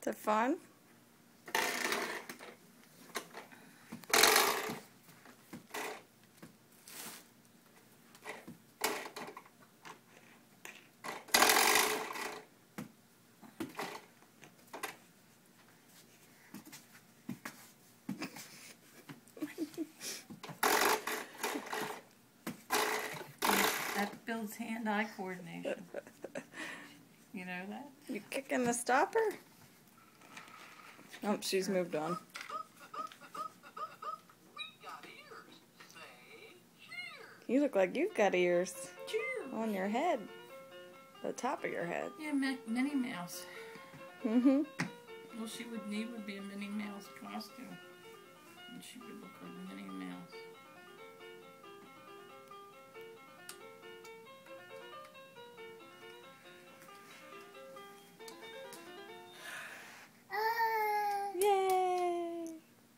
it fun? That builds hand-eye coordination. You know that? You kicking the stopper? Oh, she's moved on. You look like you've got ears. Cheers. On your head. The top of your head. Yeah, Minnie Mouse. Mm-hmm. All she would need would be a Minnie Mouse costume. And she would look like Minnie Mouse.